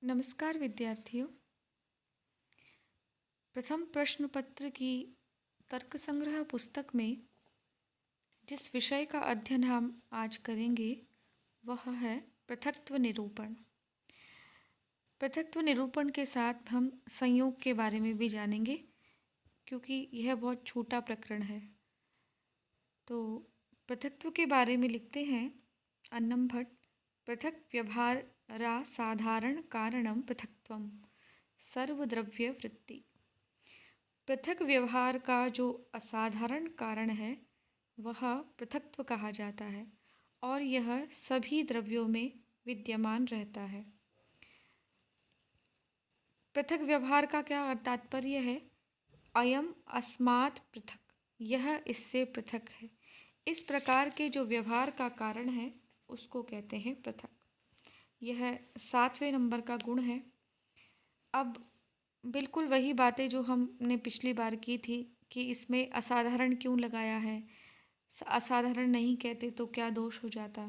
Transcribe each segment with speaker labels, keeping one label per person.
Speaker 1: नमस्कार विद्यार्थियों। प्रथम प्रश्न पत्र की तर्क संग्रह पुस्तक में जिस विषय का अध्ययन हम आज करेंगे वह है पृथक्त्व निरूपण। पृथक्त्व निरूपण के साथ हम संयोग के बारे में भी जानेंगे क्योंकि यह बहुत छोटा प्रकरण है। तो पृथक्त्व के बारे में लिखते हैं अन्नम भट्ट। पृथक व्यवहारा साधारण कारणम पृथक्त्वम सर्वद्रव्य वृत्ति। पृथक व्यवहार का जो असाधारण कारण है वह पृथक्त्व कहा जाता है और यह सभी द्रव्यों में विद्यमान रहता है। पृथक व्यवहार का क्या तात्पर्य है? अयम अस्मात् पृथक, यह इससे पृथक है। इस प्रकार के जो व्यवहार का कारण है उसको कहते हैं पृथक। यह 7वें नंबर का गुण है। अब बिल्कुल वही बातें जो हमने पिछली बार की थी कि इसमें असाधारण क्यों लगाया है, असाधारण नहीं कहते तो क्या दोष हो जाता,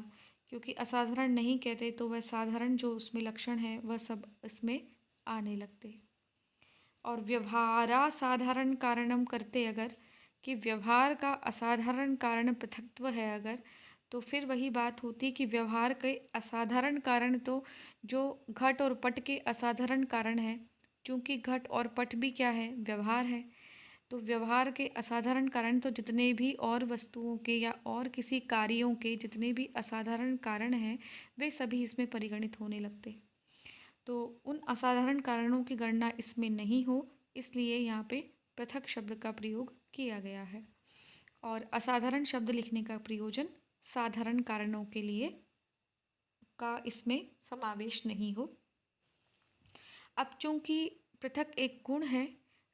Speaker 1: क्योंकि असाधारण नहीं कहते तो वह साधारण जो उसमें लक्षण है वह सब इसमें आने लगते। और व्यवहारा साधारण कारणम करते अगर कि व्यवहार का असाधारण कारण पृथक्त्व है अगर, तो फिर वही बात होती कि व्यवहार के असाधारण कारण तो जो घट और पट के असाधारण कारण है, क्योंकि घट और पट भी क्या है? व्यवहार है। तो व्यवहार के असाधारण कारण तो जितने भी और वस्तुओं के या और किसी कार्यों के जितने भी असाधारण कारण हैं वे सभी इसमें परिगणित होने लगते। तो उन असाधारण कारणों की गणना इसमें नहीं हो, इसलिए यहाँ पे पृथक शब्द का प्रयोग किया गया है। और असाधारण शब्द लिखने का प्रयोजन साधारण कारणों के लिए का इसमें समावेश नहीं हो। अब चूंकि पृथक एक गुण है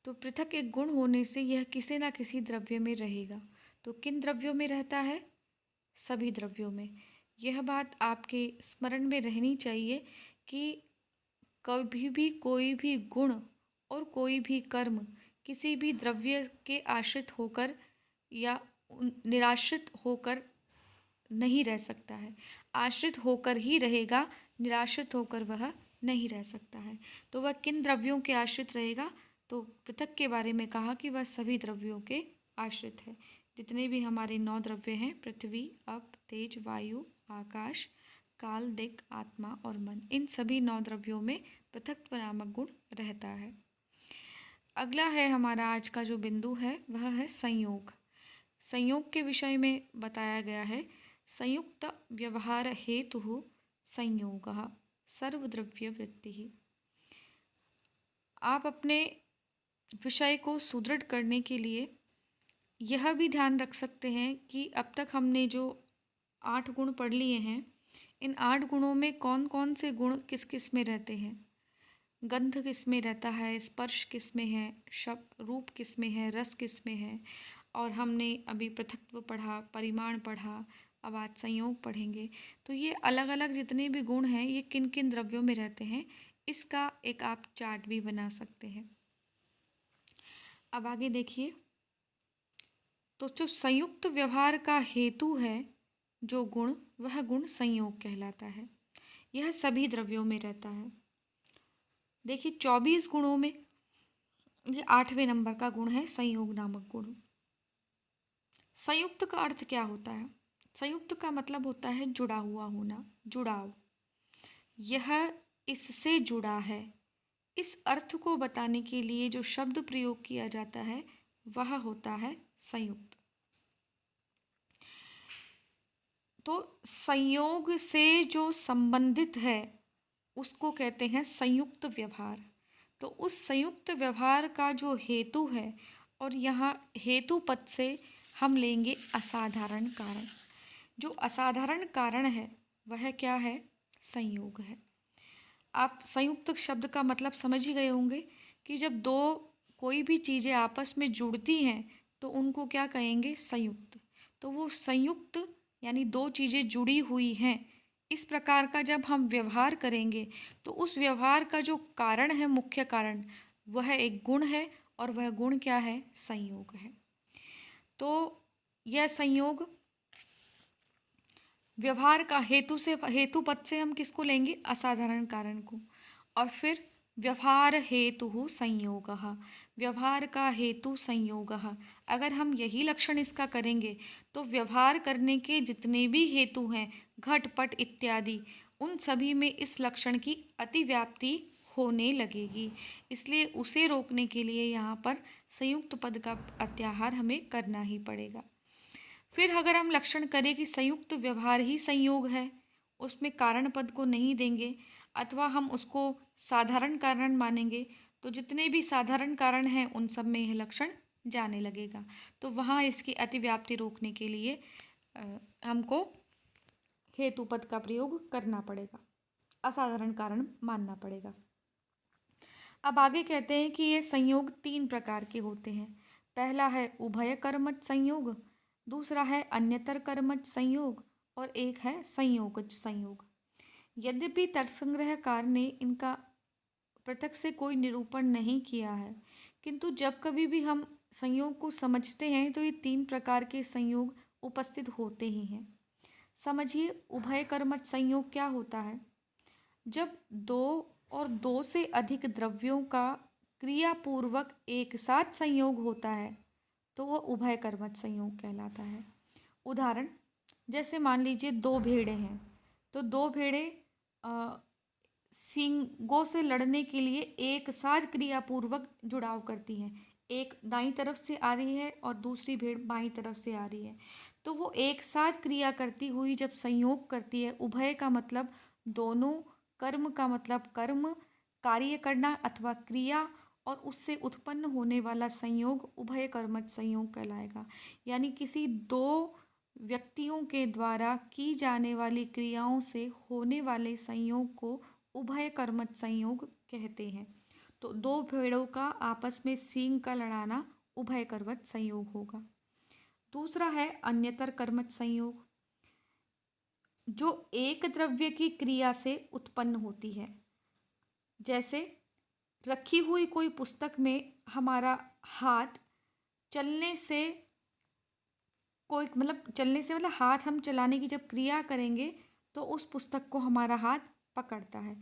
Speaker 1: तो पृथक एक गुण होने से यह किसी न किसी द्रव्य में रहेगा। तो किन द्रव्यों में रहता है? सभी द्रव्यों में। यह बात आपके स्मरण में रहनी चाहिए कि कभी भी कोई भी गुण और कोई भी कर्म किसी भी द्रव्य के आश्रित होकर या निराश्रित होकर नहीं रह सकता है। आश्रित होकर ही रहेगा, निराश्रित होकर वह नहीं रह सकता है। तो वह किन द्रव्यों के आश्रित रहेगा? तो पृथक के बारे में कहा कि वह सभी द्रव्यों के आश्रित है। जितने भी हमारे 9 द्रव्य हैं, पृथ्वी, अप, तेज, वायु, आकाश, काल, दिक्, आत्मा और मन, इन सभी 9 द्रव्यों में पृथक्त्व नामक गुण रहता है। अगला है हमारा आज का जो बिंदु है वह है संयोग। संयोग के विषय में बताया गया है संयुक्त व्यवहार हेतु संयोगः सर्वद्रव्य वृत्ति। आप अपने विषय को सुदृढ़ करने के लिए यह भी ध्यान रख सकते हैं कि अब तक हमने जो 8 गुण पढ़ लिए हैं, इन 8 गुणों में कौन कौन से गुण किस किस में रहते हैं। गंध किस में रहता है, स्पर्श किस में है, शब्द रूप किस में है, रस किस में है, और हमने अभी पृथक्त्व पढ़ा, परिमाण पढ़ा, अब आज संयोग पढ़ेंगे। तो ये अलग अलग जितने भी गुण हैं ये किन किन द्रव्यों में रहते हैं, इसका एक आप चार्ट भी बना सकते हैं। अब आगे देखिए, तो जो संयुक्त व्यवहार का हेतु है जो गुण, वह गुण संयोग कहलाता है। यह सभी द्रव्यों में रहता है। देखिए 24 गुणों में ये 8वें नंबर का गुण है संयोग नामक गुण। संयुक्त का अर्थ क्या होता है? संयुक्त का मतलब होता है जुड़ा हुआ होना, जुड़ाव। यह इससे जुड़ा है। इस अर्थ को बताने के लिए जो शब्द प्रयोग किया जाता है वह होता है संयुक्त। तो संयोग से जो संबंधित है उसको कहते हैं संयुक्त व्यवहार। तो उस संयुक्त व्यवहार का जो हेतु है, और यहाँ हेतु पद से हम लेंगे असाधारण कारण। जो असाधारण कारण है वह क्या है? संयोग है। आप संयुक्त शब्द का मतलब समझ ही गए होंगे कि जब दो कोई भी चीज़ें आपस में जुड़ती हैं तो उनको क्या कहेंगे? संयुक्त। तो वो संयुक्त यानी दो चीज़ें जुड़ी हुई हैं, इस प्रकार का जब हम व्यवहार करेंगे तो उस व्यवहार का जो कारण है, मुख्य कारण, वह एक गुण है और वह गुण क्या है? संयोग है। तो यह संयोग व्यवहार का हेतु से, हेतु पद से हम किसको लेंगे? असाधारण कारण को। और फिर व्यवहार हेतु संयोगः, व्यवहार का हेतु संयोगः। अगर हम यही लक्षण इसका करेंगे तो व्यवहार करने के जितने भी हेतु हैं, घट पट इत्यादि, उन सभी में इस लक्षण की अतिव्याप्ति होने लगेगी। इसलिए उसे रोकने के लिए यहाँ पर संयुक्त पद का अत्याहार हमें करना ही पड़ेगा। फिर अगर हम लक्षण करें कि संयुक्त व्यवहार ही संयोग है, उसमें कारण पद को नहीं देंगे अथवा हम उसको साधारण कारण मानेंगे, तो जितने भी साधारण कारण हैं उन सब में यह लक्षण जाने लगेगा। तो वहाँ इसकी अतिव्याप्ति रोकने के लिए हमको हेतु पद का प्रयोग करना पड़ेगा, असाधारण कारण मानना पड़ेगा। अब आगे कहते हैं कि ये संयोग 3 प्रकार के होते हैं। पहला है उभय कर्मज संयोग, दूसरा है अन्यतर कर्मज संयोग और एक है संयोगज संयोग। यद्यपि तर्कसंग्रहकार ने इनका पृथक से कोई निरूपण नहीं किया है, किंतु जब कभी भी हम संयोग को समझते हैं तो ये 3 प्रकार के संयोग उपस्थित होते ही हैं। समझिए उभय कर्मज संयोग क्या होता है। जब 2 और 2 से अधिक द्रव्यों का क्रियापूर्वक एक साथ संयोग होता है तो वह उभय कर्मज संयोग कहलाता है। उदाहरण, जैसे मान लीजिए 2 भेड़ें हैं, तो 2 भेड़ें सींगों से लड़ने के लिए एक साथ क्रियापूर्वक जुड़ाव करती हैं। एक दाईं तरफ से आ रही है और दूसरी भेड़ बाईं तरफ से आ रही है, तो वो एक साथ क्रिया करती हुई जब संयोग करती है, उभय का मतलब दोनों, कर्म का मतलब कर्म, कार्य करना अथवा क्रिया, और उससे उत्पन्न होने वाला संयोग उभय कर्मज संयोग कहलाएगा। यानी किसी 2 व्यक्तियों के द्वारा की जाने वाली क्रियाओं से होने वाले संयोग को उभय कर्मज संयोग कहते हैं। तो 2 भेड़ों का आपस में सींग का लड़ाना उभय कर्मज संयोग होगा। दूसरा है अन्यतर कर्मज संयोग, जो एक द्रव्य की क्रिया से उत्पन्न होती है। जैसे रखी हुई कोई पुस्तक में हमारा हाथ चलने से चलने से मतलब हाथ हम चलाने की जब क्रिया करेंगे तो उस पुस्तक को हमारा हाथ पकड़ता है।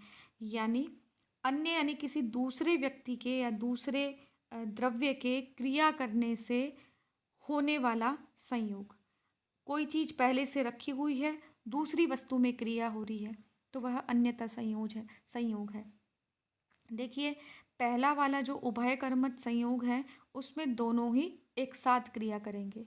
Speaker 1: यानी किसी दूसरे व्यक्ति के या दूसरे द्रव्य के क्रिया करने से होने वाला संयोग। कोई चीज़ पहले से रखी हुई है, दूसरी वस्तु में क्रिया हो रही है, तो वह अन्यथा संयोग है। देखिए, पहला वाला जो उभय कर्मज संयोग है उसमें दोनों ही एक साथ क्रिया करेंगे।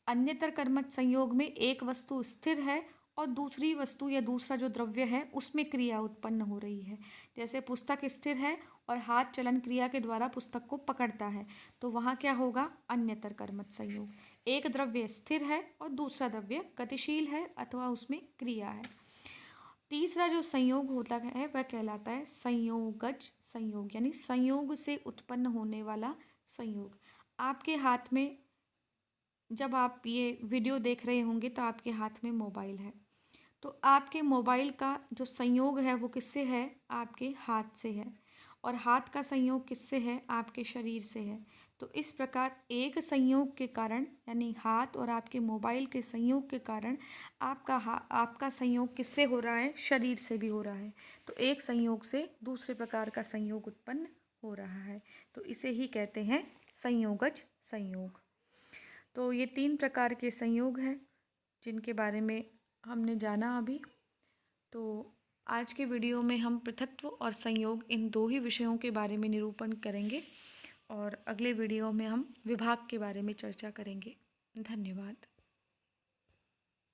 Speaker 1: अन्यतर कर्मज संयोग में एक वस्तु स्थिर है और दूसरी वस्तु या दूसरा जो द्रव्य है उसमें क्रिया उत्पन्न हो रही है। जैसे पुस्तक स्थिर है और हाथ चलन क्रिया के द्वारा पुस्तक को पकड़ता है, तो वहाँ क्या होगा, अन्यतर कर्मज संयोग। एक द्रव्य स्थिर है और दूसरा द्रव्य गतिशील है अथवा उसमें क्रिया है। तीसरा जो संयोग होता है वह कहलाता है संयोगज संयोग, यानी संयोग से उत्पन्न होने वाला संयोग। आपके हाथ में, जब आप ये वीडियो देख रहे होंगे तो आपके हाथ में मोबाइल है, तो आपके मोबाइल का जो संयोग है वो किससे है, आपके हाथ से है, और हाथ का संयोग किससे है, आपके शरीर से है। तो इस प्रकार एक संयोग के कारण, यानी हाथ और आपके मोबाइल के संयोग के कारण आपका संयोग किससे हो रहा है, शरीर से भी हो रहा है। तो एक संयोग से दूसरे प्रकार का संयोग उत्पन्न हो रहा है, तो इसे ही कहते हैं संयोगज संयोग। तो ये 3 प्रकार के संयोग हैं जिनके बारे में हमने जाना अभी। तो आज के वीडियो में हम पृथक्त्व और संयोग, इन 2 ही विषयों के बारे में निरूपण करेंगे और अगले वीडियो में हम विभाग के बारे में चर्चा करेंगे। धन्यवाद।